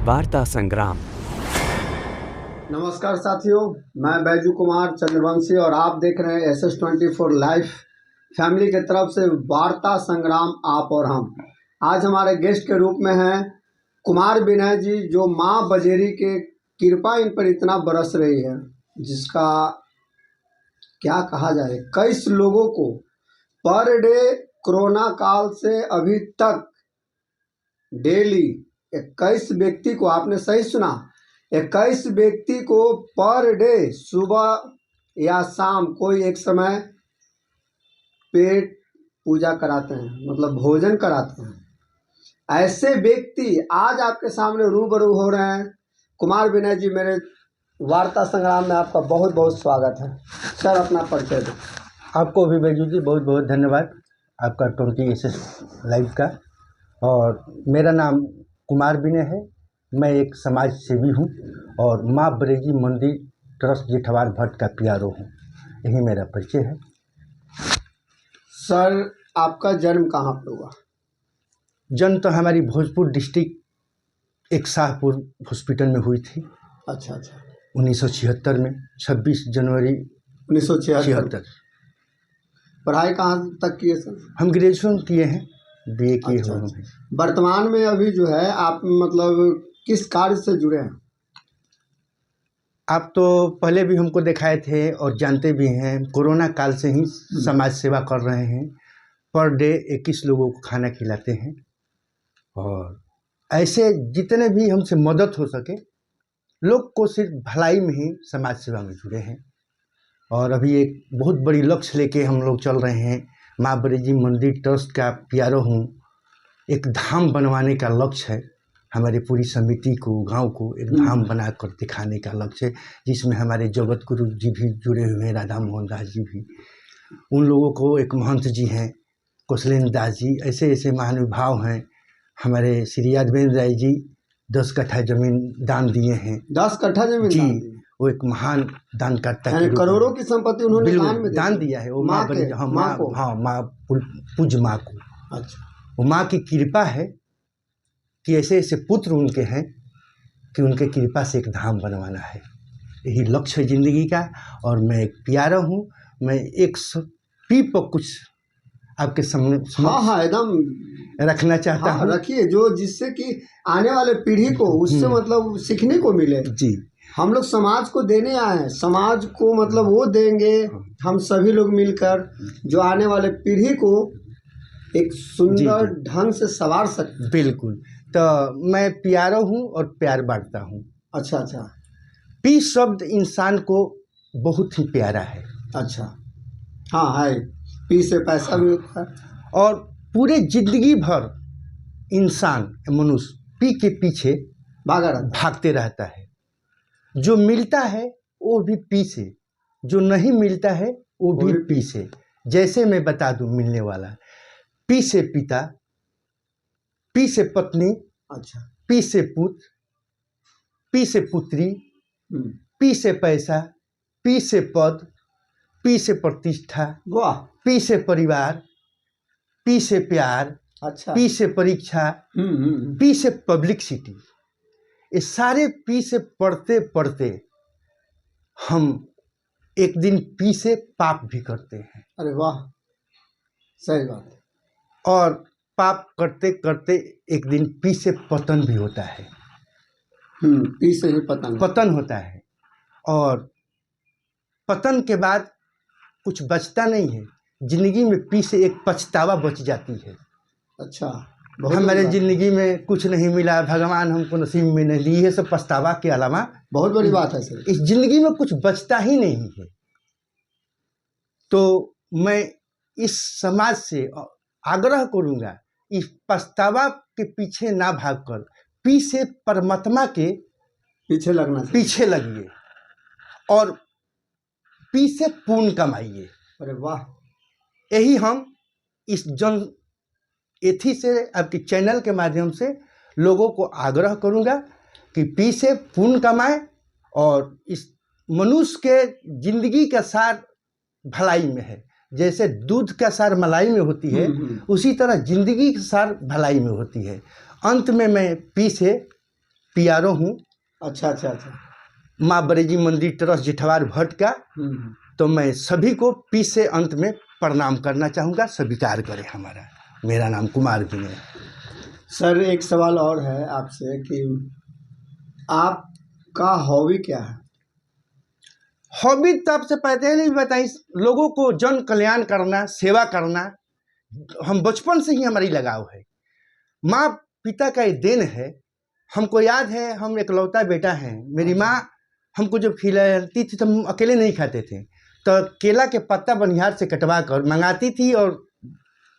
वार्ता संग्राम। नमस्कार साथियों, मैं बैजू कुमार चंद्रवंशी और आप देख रहे हैं SS24 लाइफ फैमिली की तरफ से वार्ता संग्राम आप और हम। आज हमारे गेस्ट के रूप में हैं कुमार विनय जी, जो माँ बजेरी के कृपा इन पर इतना बरस रही है जिसका क्या कहा जाए। 21 लोगों को पर डे कोरोना काल से अभी तक डेली 21 व्यक्ति को, आपने सही सुना, 21 व्यक्ति को पर डे सुबह या शाम कोई एक समय पेट पूजा कराते हैं, मतलब भोजन कराते हैं। ऐसे व्यक्ति आज आपके सामने रूबरू हो रहे हैं। कुमार विनय जी, मेरे वार्ता संग्राम में आपका बहुत बहुत स्वागत है। सर, अपना परिचय दें। आपको भी बैजू जी बहुत बहुत धन्यवाद आपका 20SS लाइव का। और मेरा नाम कुमार विनय है। मैं एक समाज सेवी हूँ और माँ बरेजी मंदिर ट्रस्ट जेठवार भट्ट का PRO हूँ। यही मेरा परिचय है। सर, आपका जन्म कहाँ पर हुआ? जन्म तो हमारी भोजपुर डिस्ट्रिक्ट एक शाहपुर हॉस्पिटल में हुई थी। अच्छा। 1976 में 26 जनवरी 1976। पढ़ाई कहाँ तक की है सर? हम ग्रेजुएशन किए हैं, BA किए अच्छा। हुए हैं। वर्तमान में अभी जो है आप मतलब किस कार्य से जुड़े हैं? आप तो पहले भी हमको दिखाए थे और जानते भी हैं, कोरोना काल से ही समाज सेवा कर रहे हैं। पर डे 21 लोगों को खाना खिलाते हैं और ऐसे जितने भी हमसे मदद हो सके लोग को सिर्फ भलाई में ही समाज सेवा में जुड़े हैं। और अभी एक बहुत बड़ी लक्ष्य लेके हम लोग चल रहे हैं। माँ बरेजी मंदिर ट्रस्ट का PRO हूँ। एक धाम बनवाने का लक्ष्य है। हमारी पूरी समिति को, गांव को एक धाम बनाकर दिखाने का लक्ष्य है, जिसमें हमारे जगत गुरु जी भी जुड़े हुए हैं, राधा मोहन दास जी भी। उन लोगों को एक महंत जी हैं, कौशलेंद्र दास जी, ऐसे ऐसे महानुभाव हैं। हमारे श्री यादवेंद्र राय जी 10 कट्ठा जमीन दान दिए हैं। 10 कट्ठा जमीन जी, दान दी। वो एक महान दानकर्ता यानी करोड़ों की संपत्ति उन्होंने दान दिया है। वो माँ को, हाँ, माँ पूज्य माँ को। अच्छा। वो माँ की कृपा है कि ऐसे ऐसे पुत्र उनके हैं कि उनके कृपा से एक धाम बनवाना है। यही लक्ष्य है जिंदगी का। और मैं एक PRO हूँ। मैं एक पी पर कुछ आपके सामने हाँ, एकदम रखना चाहता हूँ। रखिए, जो जिससे कि आने वाले पीढ़ी को उससे मतलब सीखने को मिले। जी, हम लोग समाज को देने आए हैं, समाज को मतलब वो देंगे हम सभी लोग मिलकर, जो आने वाले पीढ़ी को एक सुंदर ढंग से संवार सकते। बिल्कुल। तो मैं PRO हूँ और प्यार बांटता हूँ। अच्छा। पी शब्द इंसान को बहुत ही प्यारा है। अच्छा, हाँ है। पी से पैसा भी होता है। और पूरे जिंदगी भर इंसान, मनुष्य पी के पीछे भागते रहता है। जो मिलता है वो भी पी से, जो नहीं मिलता है वो भी पी से। जैसे मैं बता दूं मिलने वाला, पी से पिता, पी से पत्नी, अच्छा, पी से पुत्र, पी से पुत्री, पी से पैसा, पी से पद, पी से प्रतिष्ठा, वाह, पी से परिवार, पी से प्यार, अच्छा, पी से परीक्षा, पी से पब्लिसिटी। ये सारे पी से पढ़ते पढ़ते हम एक दिन पी से पाप भी करते हैं। अरे वाह, सही बात है। और पाप करते करते एक दिन पी से पतन भी होता है। पी से ही पतन होता है। और पतन के बाद कुछ बचता नहीं है। जिंदगी में पी से एक पछतावा बच जाती है। अच्छा, हमारे जिंदगी में कुछ नहीं मिला, भगवान हमको नसीब में नहीं दी, ये सब पछतावा के अलावा बहुत बड़ी बात है सर। इस जिंदगी में कुछ बचता ही नहीं है। तो मैं इस समाज से आग्रह करूंगा, इस पछतावा के पीछे ना भागकर पी से परमात्मा के पीछे लगिए और पी से पुण्य कमाइए। अरे वाह, यही हम इस जन एथी से आपके चैनल के माध्यम से लोगों को आग्रह करूंगा कि पी से पुण्य कमाएं। और इस मनुष्य के जिंदगी का सार भलाई में है। जैसे दूध का सार मलाई में होती है, उसी तरह जिंदगी का सार भलाई में होती है। अंत में मैं पी से PRO हूँ। अच्छा अच्छा अच्छा। माँ बरेजी मंदिर ट्रस्ट जिठवार भट्ट का। तो मैं सभी को पी से अंत में प्रणाम करना चाहूँगा, स्वीकार करें हमारा। मेरा नाम कुमार विनय। सर एक सवाल और है आपसे कि आपका हॉबी क्या है? हॉबी तो आपसे पहले नहीं बताई, लोगों को जन कल्याण करना, सेवा करना, हम बचपन से ही हमारी लगाव है। माँ पिता का ये देन है। हमको याद है, हम इकलौता बेटा हैं। मेरी माँ हमको जब खिलाती थी तो हम अकेले नहीं खाते थे, तो केला के पत्ता बनिहार से कटवा कर मंगाती थी और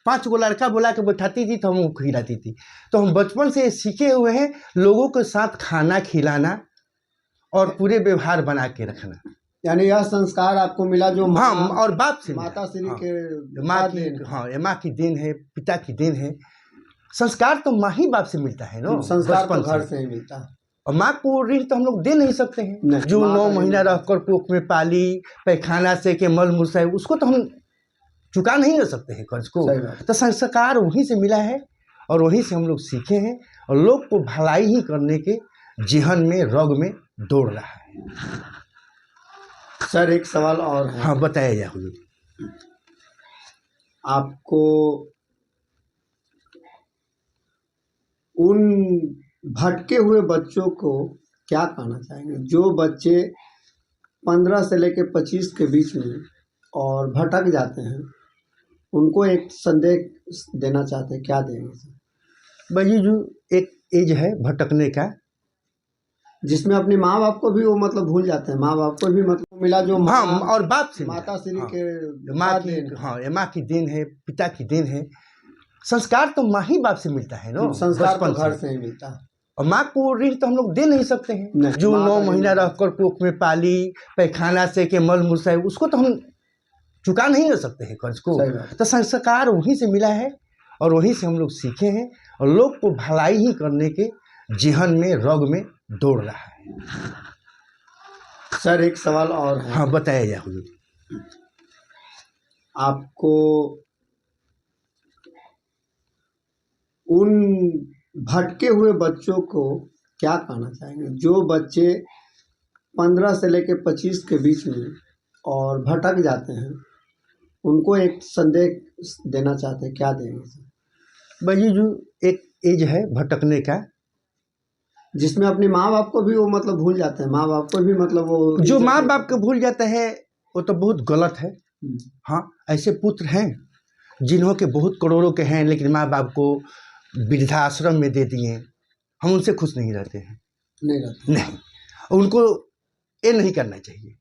5 गो लड़का बुला के बैठाती थी तो हमको खिलाती थी। तो हम बचपन से सीखे हुए हैं लोगों के साथ खाना खिलाना और पूरे व्यवहार बना के रखना। यानी यह संस्कार आपको मिला जो हाँ, और बाप से माता श्री के माँ की, हाँ, ये माँ की देन है, पिता की देन है। संस्कार तो माँ ही बाप से मिलता है ना, संस्कार तो घर से ही मिलता है। और माँ को ऋण तो हम लोग दे नहीं सकते हैं। जो 9 महीना रहकर कोख में पाली, पैखाना से के मल मूत्र, उसको तो हम चुका नहीं कर सकते हैं कर्ज को। तो संस्कार वहीं से मिला है और वहीं से हम लोग सीखे हैं और लोग को भलाई ही करने के जेहन में, रग में दौड़ रहा है। सर एक सवाल और है। हाँ, बताया जाए हुजूर। आपको उन भटके हुए बच्चों को क्या कहना चाहेंगे जो बच्चे 15 से लेकर 25 के बीच में और भटक जाते हैं, उनको एक संदेश देना चाहते हैं, क्या देंगे? भाई जो एक एज है भटकने का, जिसमें अपने माँ बाप को भी वो मतलब भूल जाते हैं। माँ बाप को भी मतलब मिला जो हाँ, और बाप से माता श्री के माँ की, हाँ, ये माँ की देन है, पिता की देन है। संस्कार तो माँ ही बाप से मिलता है ना, संस्कार तो घर से ही मिलता है। और माँ को ऋण तो हम लोग दे नहीं सकते हैं। जो 9 महीना रहकर कोख में पाली, पैखाना से के मल मूत्र, उसको तो हम चुका नहीं कर सकते हैं कर्ज को। तो संस्कार वहीं से मिला है और वहीं से हम लोग सीखे हैं और लोग को भलाई ही करने के जेहन में, रग में दौड़ रहा है। सर एक सवाल और है। हाँ, बताया जाए हुजूर। आपको उन भटके हुए बच्चों को क्या कहना चाहेंगे जो बच्चे 15 से लेकर 25 के बीच में और भटक जाते हैं, उनको एक संदेश देना चाहते हैं, क्या देंगे? भाई जो एक एज है भटकने का, जिसमें अपने माँ बाप को भी वो मतलब भूल जाते हैं। माँ बाप को भी मतलब वो जो माँ बाप को भूल जाते हैं वो तो बहुत गलत है। हाँ, ऐसे पुत्र हैं जिन्हों के बहुत करोड़ों के हैं लेकिन माँ बाप को वृद्धाश्रम में दे दिए। हम उनसे खुश नहीं रहते हैं, नहीं। उनको ये नहीं करना चाहिए।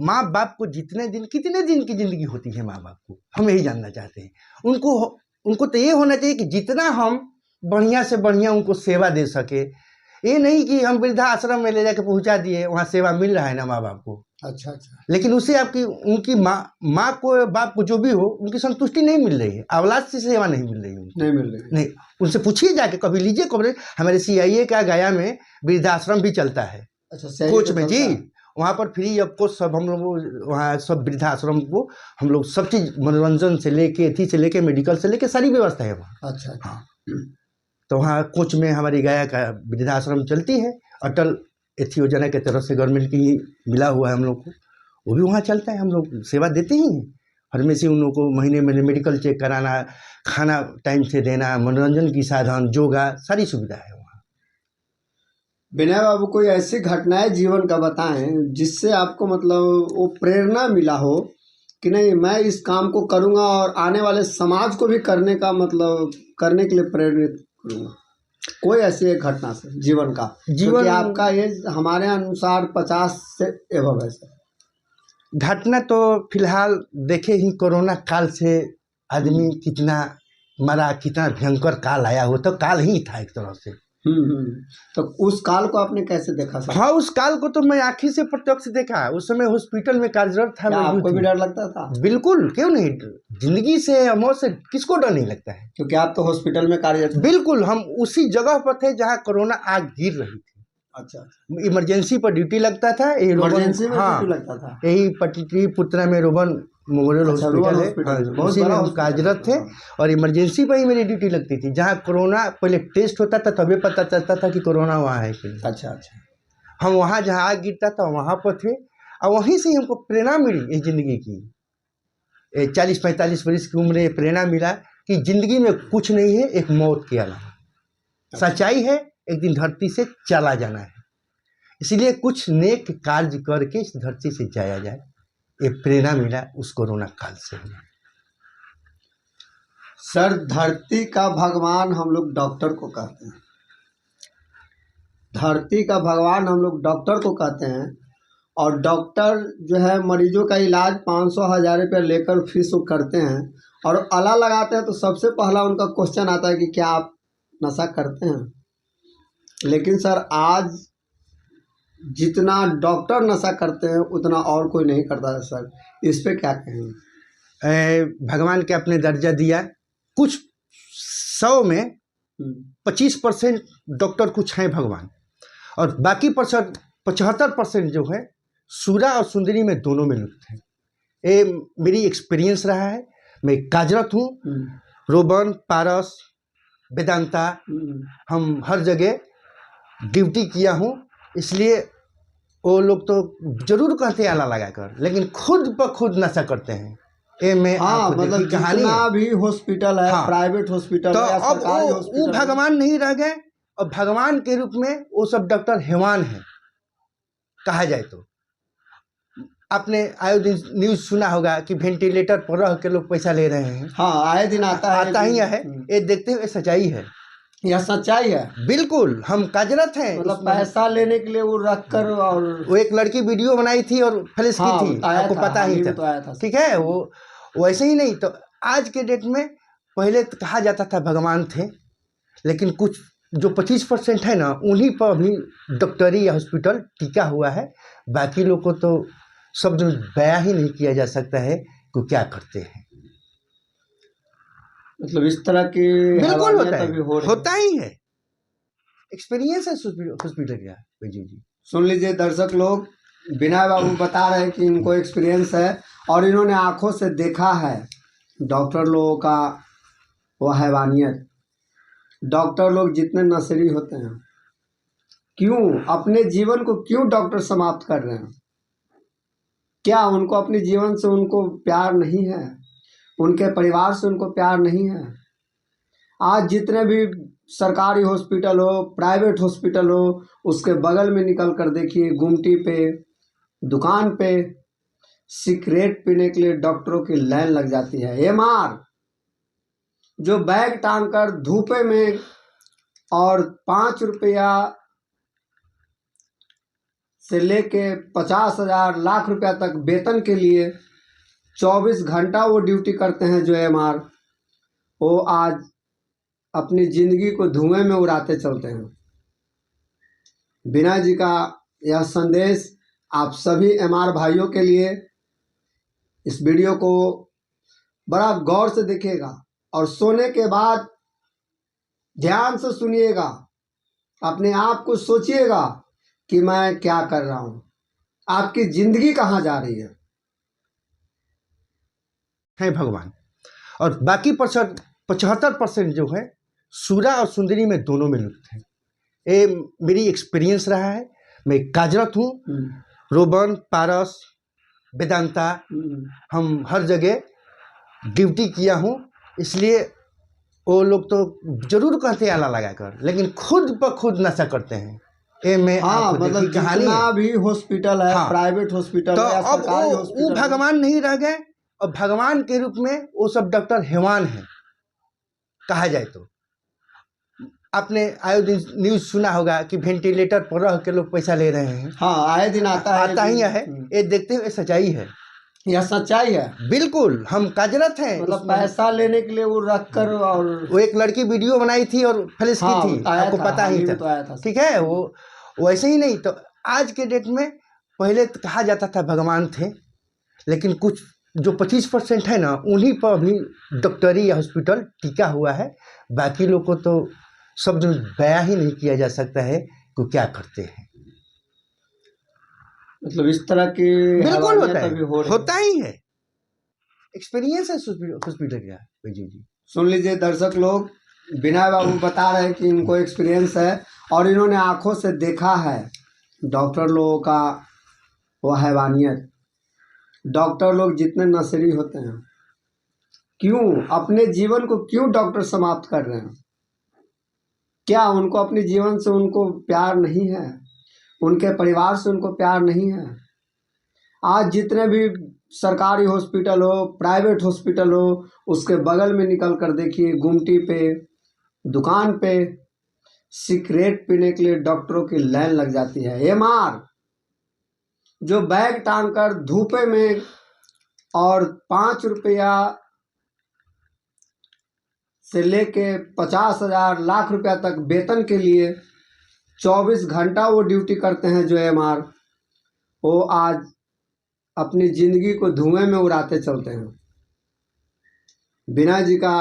माँ बाप को कितने दिन की ज़िंदगी होती है माँ बाप को, हम यही जानना चाहते हैं। उनको तो ये होना चाहिए कि जितना हम बढ़िया से बढ़िया उनको सेवा दे सके। ये नहीं कि हम वृद्धाश्रम में ले जाके पहुंचा दिए, वहाँ सेवा मिल रहा है ना माँ बाप को। अच्छा अच्छा। लेकिन उससे आपकी उनकी माँ को, बाप को जो भी हो, उनकी संतुष्टि नहीं मिल रही है, औलाद से सेवा नहीं मिल रही है, नहीं मिल रही। नहीं, उनसे पूछिए जाके, कभी लीजिए कभी। हमारे CIA का गया में वृद्धाश्रम भी चलता है। अच्छा, कोच में जी, वहाँ पर फ्री ऑफ कॉस्ट सब हम लोग वहाँ सब वृद्धाश्रम को हम लोग सब चीज़, मनोरंजन से लेके, एथी से लेके, मेडिकल से लेके सारी व्यवस्था है वहाँ। अच्छा हाँ। तो वहाँ कोच में हमारी गया का वृद्धाश्रम चलती है, अटल एथी योजना के तरफ से गवर्नमेंट की ही मिला हुआ है हम लोग को, वो भी वहाँ चलता है। हम लोग सेवा देते ही हैं। हमेशा उन लोगों को महीने में मेडिकल चेक कराना, खाना टाइम से देना, मनोरंजन की साधन, योगा, सारी सुविधा है वहाँ। विनय बाबू, कोई ऐसी घटनाएं जीवन का बताएं जिससे आपको मतलब वो प्रेरणा मिला हो कि नहीं मैं इस काम को करूँगा और आने वाले समाज को भी करने के लिए प्रेरित करूँगा। कोई ऐसी एक घटना से जीवन का, क्योंकि आपका एज हमारे अनुसार 50 से एबव है सर। घटना तो फिलहाल देखे ही, कोरोना काल से आदमी कितना मरा, कितना भयंकर काल आया हो, तो काल ही था एक तरह से। तो उस काल को आपने कैसे देखा सर? हाँ, उस काल को तो मैं आँखी से प्रत्यक्ष देखा। उस समय हॉस्पिटल में कार्यरत था। आपको भी डर लगता था? बिल्कुल, क्यों नहीं। जिंदगी से, मौत से किसको डर नहीं लगता है, क्योंकि आप तो हॉस्पिटल में कार्यरत। बिल्कुल, हम उसी जगह पर थे जहाँ कोरोना आग गिर रही थी। अच्छा। इमरजेंसी पर ड्यूटी लगता था। इमरजेंसी में ड्यूटी लगता था। यही पटरी पुत्रा में रोबन मेमोरियल अच्छा, रुअल हॉस्पिटल है, हॉस्पिटल हाँ, है, बहुत उसी में बड़ा हम हॉस्पिटल है। कार्यरत थे। और इमरजेंसी पर ही मेरी ड्यूटी लगती थी, जहाँ कोरोना पहले टेस्ट होता था तभी पता चलता था कि कोरोना वहाँ है कि नहीं। अच्छा अच्छा। हम वहाँ जहाँ आग गिरता था वहाँ पर थे, और वहीं से ही हमको प्रेरणा मिली इस जिंदगी की। 40-45 वर्ष की उम्र में प्रेरणा मिला कि जिंदगी में कुछ नहीं है एक मौत के अलावा। सच्चाई है एक दिन धरती से चला जाना है, इसलिए कुछ नेक कार्य करके इस धरती से जाया जाए। ये प्रेरणा मिला उस कोरोना काल से हमें। सर, धरती का भगवान हम लोग डॉक्टर को कहते हैं। धरती का भगवान हम लोग डॉक्टर को कहते हैं। और डॉक्टर जो है मरीजों का इलाज 500-1000 रुपया लेकर फीस वो करते हैं और अला लगाते हैं। तो सबसे पहला उनका क्वेश्चन आता है कि क्या आप नशा करते हैं। लेकिन सर, आज जितना डॉक्टर नशा करते हैं उतना और कोई नहीं करता है। सर, इस पे क्या कहेंगे। भगवान के अपने दर्जा दिया। कुछ 100 में 25% डॉक्टर कुछ हैं भगवान, और बाकी 75% जो है सूरा और सुंदरी में दोनों में लिप्त हैं। ये मेरी एक्सपीरियंस रहा है। मैं कार्यरत हूँ, रोबन, पारस, वेदांता, हम हर जगह ड्यूटी किया हूँ। इसलिए वो लोग तो जरूर कहते हैं आला लगा कर, लेकिन खुद ब खुद नशा करते हैं। ये मैं मतलब कहानी जितना भी हॉस्पिटल है, हाँ, प्राइवेट हॉस्पिटल तो है या अब सरकारी वो हॉस्पिटल, भगवान नहीं रह गए, और भगवान के रूप में वो सब डॉक्टर हैवान हैं कहा जाए तो। आपने आए दिन न्यूज़ सुना होगा कि वेंटिलेटर पर रह के लोग पैसा ले रहे हैं। हाँ, आए दिन आता ही है। ये देखते हुए सच्चाई है, यह सच्चाई है। बिल्कुल हम कार्यरत हैं। मतलब पैसा लेने के लिए वो रख कर, और वो एक लड़की वीडियो बनाई थी और फ्लैश की थी, आपको पता ही था, तो आया था। ठीक है। वो वैसे ही नहीं तो आज के डेट में, पहले तो कहा जाता था भगवान थे, लेकिन कुछ जो 25% है ना, उन्हीं पर अभी डॉक्टरी या हॉस्पिटल टिका हुआ है। बाकी लोग को तो शब्द में बयां ही नहीं किया जा सकता है कि क्या करते हैं। मतलब इस तरह की बिल्कुल होता ही है। एक्सपीरियंस है हॉस्पिटल का। जी सुन लीजिए दर्शक लोग, विनय बाबू बता रहे हैं कि इनको एक्सपीरियंस है और इन्होंने आंखों से देखा है डॉक्टर लोगों का वो हैवानियत। डॉक्टर लोग जितने नशेड़ी होते हैं, क्यों अपने जीवन को क्यों डॉक्टर समाप्त कर रहे हैं। क्या उनको अपने जीवन से उनको प्यार नहीं है, उनके परिवार से उनको प्यार नहीं है। आज जितने भी सरकारी हॉस्पिटल हो, प्राइवेट हॉस्पिटल हो, उसके बगल में निकल कर देखिए, गुमटी पे, दुकान पे सिगरेट पीने के लिए डॉक्टरों की लाइन लग जाती है। एमआर जो बैग टांग कर धूपे में और 5 रुपया से लेके 50,000 लाख रुपया तक वेतन के लिए 24 घंटा वो ड्यूटी करते हैं जो एमआर, वो आज अपनी जिंदगी को धुएं में उड़ाते चलते हैं। विनय जी का यह संदेश आप सभी एमआर भाइयों के लिए, इस वीडियो को बड़ा गौर से देखिएगा और सोने के बाद ध्यान से सुनिएगा। अपने आप को सोचिएगा कि मैं क्या कर रहा हूं, आपकी जिंदगी कहां जा रही है भगवान। और बाकी 75% जो है सूरा और सुंदरी में दोनों में लिप्त हैं। ये मेरी एक्सपीरियंस रहा है। मैं कार्यरत हूँ, रोबन, पारस, वेदांता, हम हर जगह ड्यूटी किया हूँ। इसलिए वो लोग तो जरूर कहते हैं आला लगा कर, लेकिन खुद ब खुद नशा करते हैं। ये मैं मतलब जितना भी हॉस्पिटल है, प्राइवेट हॉस्पिटल तो है या अब सरकारी हॉस्पिटल, वो भगवान नहीं रह गए, और भगवान के रूप में वो सब डॉक्टर हैवान हैं कहा जाए तो। आपने आए दिन न्यूज़ सुना होगा कि वेंटिलेटर पर रह के लोग पैसा ले रहे हैं। हाँ, आए दिन आता ही है। ये देखते हुए सच्चाई है, यह सच्चाई है। बिल्कुल हम कार्यरत हैं। मतलब पैसा लेने के लिए वो रख कर, और वो एक लड़की वीडियो बनाई थी और फ्लैश की थी, आपको पता ही था, ठीक है। वो वैसे ही नहीं तो आज के डेट में, पहले तो कहा जाता था भगवान थे, लेकिन कुछ जो 25% है ना, उन्हीं पर अभी डॉक्टरी या हॉस्पिटल टिका हुआ है। बाकी लोग को तो शब्द में बयां ही नहीं किया जा सकता है कि क्या करते हैं। मतलब इस तरह की बिल्कुल होता ही है। एक्सपीरियंस है हॉस्पिटल का बैजू जी। सुन लीजिए दर्शक लोग, विनय बाबू बता रहे हैं कि इनको एक्सपीरियंस है और इन्होंने आंखों से देखा है डॉक्टर लोगों का वो हैवानियत। डॉक्टर लोग जितने नशेड़ी होते हैं, क्यों अपने जीवन को क्यों डॉक्टर समाप्त कर रहे हैं? क्या उनको अपने जीवन से उनको प्यार नहीं है? उनके परिवार से उनको प्यार नहीं है? आज जितने भी सरकारी हॉस्पिटल हो, प्राइवेट हॉस्पिटल हो, उसके बगल में निकल कर देखिए, गुमटी पे, दुकान पे सिगरेट पीने के लिए डॉक्टरों की लाइन लग जाती है। एमआर जो बैग टांग कर धूपे में और 5 रुपया से लेके 50,000 लाख रुपया तक वेतन के लिए 24 घंटा वो ड्यूटी करते हैं जो एमआर, वो आज अपनी जिंदगी को धुएं में उड़ाते चलते हैं। विनय जी का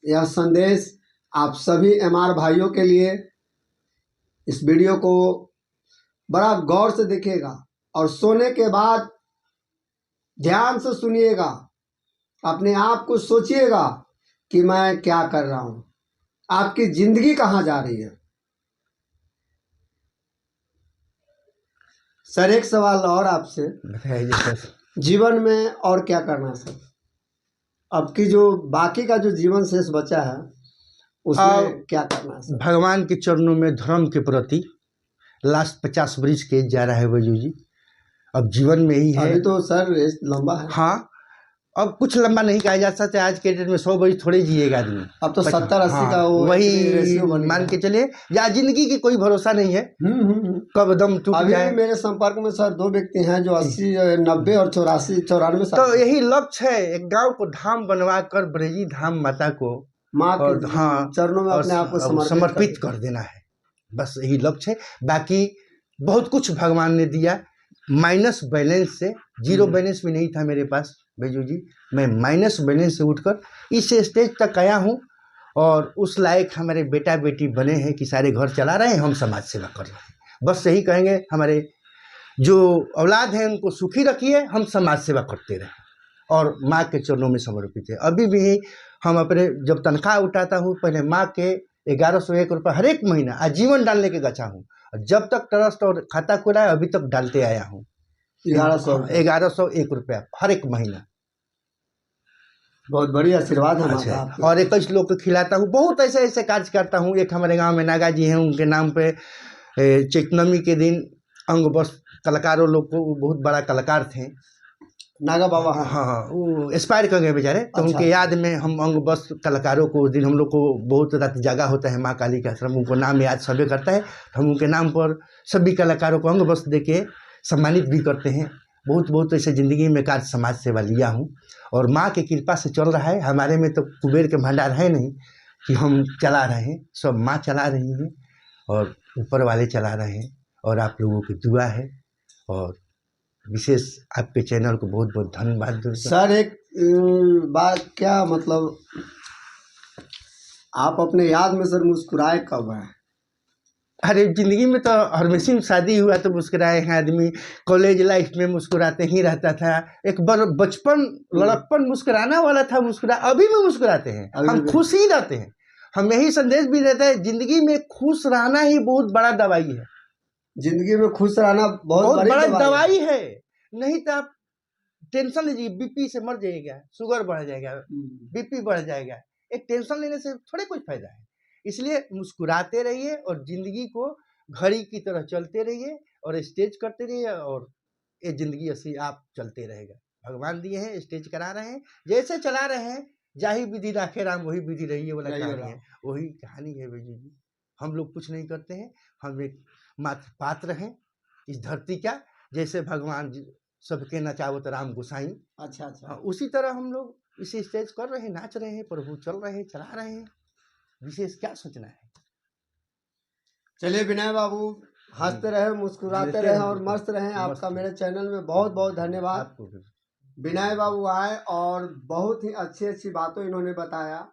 यह संदेश आप सभी एमआर भाइयों के लिए, इस वीडियो को बड़ा गौर से देखिएगा और सोने के बाद ध्यान से सुनिएगा, अपने आप को सोचिएगा कि मैं क्या कर रहा हूं, आपकी जिंदगी कहां जा रही है। सर एक सवाल और आपसे, बताइए सर। जीवन में और क्या करना है सर? अब की जो बाकी का जो जीवन शेष बचा है उसमें क्या करना है सर? भगवान के चरणों में धर्म के प्रति लास्ट 50 वर्ष के जा रहा है बैजू जी। अब जीवन में ही है। अभी तो सर रेस लंबा है। हाँ, अब कुछ लंबा नहीं कहा जा सकता। आज के डेट में 100 वर्ष थोड़े जिएगा आदमी। अब तो 70-80 का वो वही रेशियो बन मान गया। के चलिए, या जिंदगी की कोई भरोसा नहीं है, कब दम टूट अभी जाए। भी मेरे संपर्क में सर 2 व्यक्ति हैं जो 80, 90 और 84, 94 साल तो यही लक्ष्य है, एक गांव को धाम बनवा कर ब्रजी धाम माता को माँ के चरणों में और अपने आप को समर्पित कर देना है। बस यही लक्ष्य है। बाकी बहुत कुछ भगवान ने दिया, माइनस बैलेंस से, जीरो बैलेंस में नहीं था मेरे पास बैजू जी। मैं माइनस बैलेंस से उठकर इस स्टेज तक आया हूँ और उस लायक हमारे बेटा बेटी बने हैं कि सारे घर चला रहे हैं, हम समाज सेवा कर रहे हैं। बस यही कहेंगे, हमारे जो औलाद हैं उनको सुखी रखिए, हम समाज सेवा करते रहें और माँ के चरणों में समर्पित है। अभी भी हम अपने जब तनख्वाह उठाता हूँ, पहले माँ के 1101 रुपये हर एक महीना आजीवन डालने के गचा हूँ। जब तक ट्रस्ट और खाता खुला है अभी तक डालते आया हूँ 1101 रुपया हर एक महीना। बहुत बड़ी आशीर्वाद है। अच्छा, और 21 लोग को खिलाता हूँ। बहुत ऐसे ऐसे कार्य करता हूँ। एक हमारे गांव में नागा जी हैं, उनके नाम पे चैतनवी के दिन अंग बस कलाकारों लोग को, बहुत बड़ा कलाकार थे नागा बाबा। हाँ, वो एक्सपायर कर गए बेचारे। तो उनके याद में हम अंग बस कलाकारों को, उस दिन हम लोग को बहुत रात जागा होता है माँ काली का आश्रम, उनको नाम याद सभी करता है। हम उनके नाम पर सभी कलाकारों को अंग बस दे के सम्मानित भी करते हैं। बहुत बहुत ऐसे ज़िंदगी में कार्य समाज सेवा लिया हूँ और माँ की कृपा से चल रहा है। हमारे में तो कुबेर के भंडार है नहीं कि हम चला रहे हैं, सब माँ चला रही हैं और ऊपर वाले चला रहे हैं और आप लोगों की दुआ है। और विशेष आपके चैनल को बहुत बहुत धन्यवाद सर। एक बात, क्या मतलब आप अपने याद में सर मुस्कुराए कब है? अरे जिंदगी में तो हमेशा शादी हुआ तो मुस्कुराए हैं आदमी। कॉलेज लाइफ में मुस्कुराते ही रहता था। एक बार बचपन लड़कपन मुस्कुराना वाला था, अभी भी मुस्कुराते हैं, हम खुश ही रहते हैं। हम यही संदेश भी देते हैं, जिंदगी में खुश रहना ही बहुत बड़ा दवाई है। जिंदगी में खुश रहना बहुत बड़ा दवाई है। नहीं तो आप टेंशन लीजिए, बीपी से मर जाएगा, शुगर बढ़ जाएगा, बीपी बढ़ जाएगा। एक टेंशन लेने से थोड़े कुछ फायदा है। इसलिए मुस्कुराते रहिए और जिंदगी को घड़ी की तरह चलते रहिए और स्टेज करते रहिए और ये जिंदगी ऐसी आप चलते रहेगा। भगवान दिए हैं, स्टेज करा रहे हैं, जैसे चला रहे हैं। जाही विधि राखे राम वही विधि रहिए वाला कहानी है, वही कहानी है बैजू जी। हम लोग कुछ नहीं करते हैं, हम एक मात्र पात्र हैं इस धरती का। जैसे भगवान सबके नचावत राम गोसाई, अच्छा, उसी तरह हम लोग इसी स्टेज कर रहे हैं, नाच रहे हैं, प्रभु चल रहे हैं, चला रहे हैं। विशेष क्या सोचना है? चलिए विनय बाबू, हंसते रहे, मुस्कुराते रहे और मस्त रहे। आपका मेरे चैनल में बहुत बहुत धन्यवाद। विनय बाबू आए और बहुत ही अच्छी अच्छी बातों इन्होंने बताया।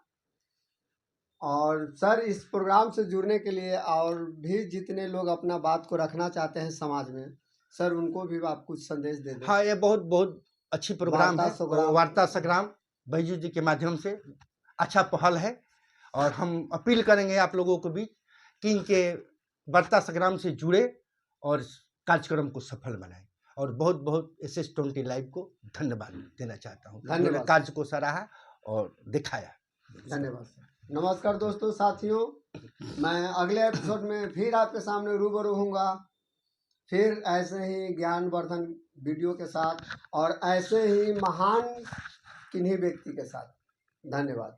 और सर इस प्रोग्राम से जुड़ने के लिए और भी जितने लोग अपना बात को रखना चाहते हैं समाज में, सर उनको भी आप कुछ संदेश दे दें। हाँ, ये बहुत बहुत अच्छी प्रोग्राम है, वार्ता संग्राम। बैजू जी के माध्यम से अच्छा पहल है। और हम अपील करेंगे आप लोगों को भी कि इनके वार्ता संग्राम से जुड़े और कार्यक्रम को सफल बनाएं। और बहुत बहुत SS20 लाइव को धन्यवाद देना चाहता हूँ, धन्यवाद। कार्य को सराहा और दिखाया। धन्यवाद सर। नमस्कार दोस्तों, साथियों, मैं अगले एपिसोड में फिर आपके सामने रूबरू होऊंगा, फिर ऐसे ही ज्ञानवर्धन वीडियो के साथ और ऐसे ही महान किन्हीं व्यक्ति के साथ। धन्यवाद।